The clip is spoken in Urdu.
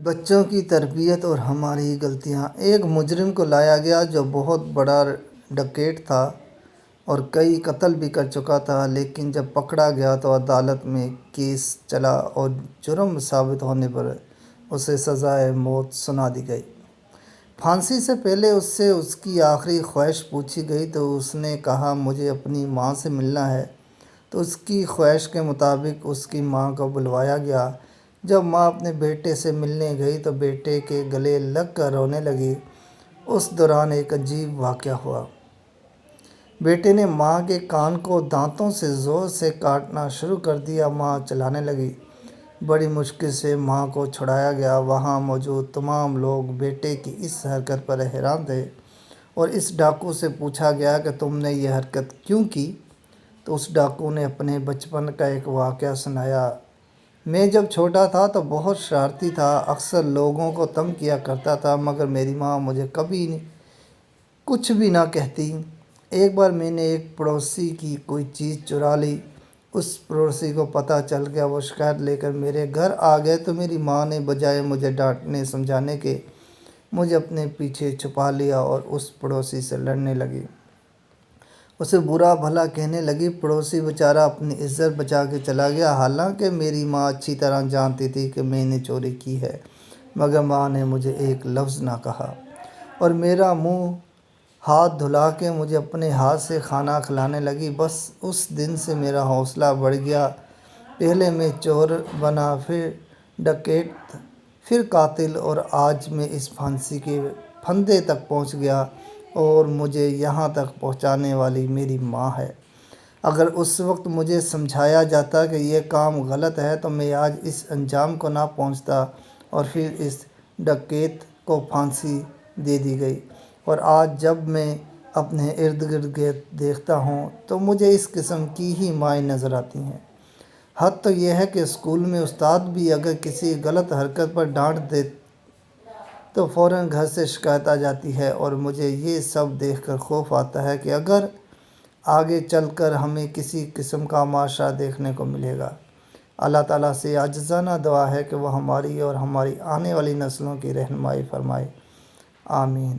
بچوں کی تربیت اور ہماری غلطیاں۔ ایک مجرم کو لایا گیا جو بہت بڑا ڈکیت تھا اور کئی قتل بھی کر چکا تھا، لیکن جب پکڑا گیا تو عدالت میں کیس چلا اور جرم ثابت ہونے پر اسے سزائے موت سنا دی گئی۔ پھانسی سے پہلے اس سے اس کی آخری خواہش پوچھی گئی تو اس نے کہا مجھے اپنی ماں سے ملنا ہے، تو اس کی خواہش کے مطابق اس کی ماں کو بلوایا گیا۔ جب ماں اپنے بیٹے سے ملنے گئی تو بیٹے کے گلے لگ کر رونے لگی۔ اس دوران ایک عجیب واقعہ ہوا۔ بیٹے نے ماں کے کان کو دانتوں سے زور سے کاٹنا شروع کر دیا۔ ماں چلانے لگی۔ بڑی مشکل سے ماں کو چھڑایا گیا۔ وہاں موجود تمام لوگ بیٹے کی اس حرکت پر حیران تھے اور اس ڈاکو سے پوچھا گیا کہ تم نے یہ حرکت کیوں کی؟ تو اس ڈاکو نے اپنے بچپن کا ایک واقعہ سنایا۔ میں جب چھوٹا تھا تو بہت شرارتی تھا، اکثر لوگوں کو تنگ کیا کرتا تھا، مگر میری ماں مجھے کبھی کچھ بھی نہ کہتی۔ ایک بار میں نے ایک پڑوسی کی کوئی چیز چرا لی۔ اس پڑوسی کو پتہ چل گیا، وہ شکایت لے کر میرے گھر آ گئے تو میری ماں نے بجائے مجھے ڈانٹنے سمجھانے کے مجھے اپنے پیچھے چھپا لیا اور اس پڑوسی سے لڑنے لگی، اسے برا بھلا کہنے لگی۔ پڑوسی بیچارہ اپنی عزت بچا کے چلا گیا، حالانکہ میری ماں اچھی طرح جانتی تھی کہ میں نے چوری کی ہے، مگر ماں نے مجھے ایک لفظ نہ کہا اور میرا منہ ہاتھ دھلا کے مجھے اپنے ہاتھ سے کھانا کھلانے لگی۔ بس اس دن سے میرا حوصلہ بڑھ گیا۔ پہلے میں چور بنا، پھر ڈکیت، پھر قاتل اور آج میں اس پھانسی کے پھندے تک پہنچ گیا اور مجھے یہاں تک پہنچانے والی میری ماں ہے۔ اگر اس وقت مجھے سمجھایا جاتا کہ یہ کام غلط ہے تو میں آج اس انجام کو نہ پہنچتا اور پھر اس ڈکیت کو پھانسی دے دی گئی۔ اور آج جب میں اپنے ارد گرد دیکھتا ہوں تو مجھے اس قسم کی ہی مائیں نظر آتی ہیں۔ حد تو یہ ہے کہ اسکول میں استاد بھی اگر کسی غلط حرکت پر ڈانٹ دے تو فوراً گھر سے شکایت آ جاتی ہے، اور مجھے یہ سب دیکھ کر خوف آتا ہے کہ اگر آگے چل کر ہمیں کسی قسم کا معاشرہ دیکھنے کو ملے گا۔ اللہ تعالیٰ سے عاجزانہ دعا ہے کہ وہ ہماری اور ہماری آنے والی نسلوں کی رہنمائی فرمائے۔ آمین۔